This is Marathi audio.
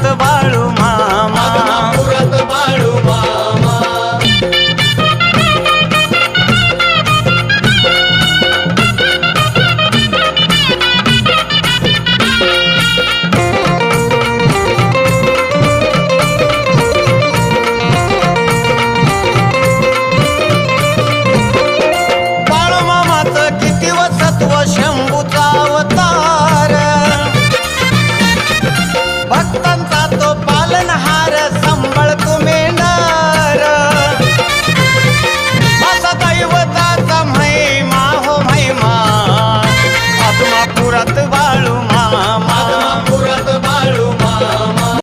आदमापुरात बाळू मामा, आदमापुरात बाळू मामा. बाळूमामाचं किती सत्व शंभूचा अवतार, भक्तांचा तो पालनहार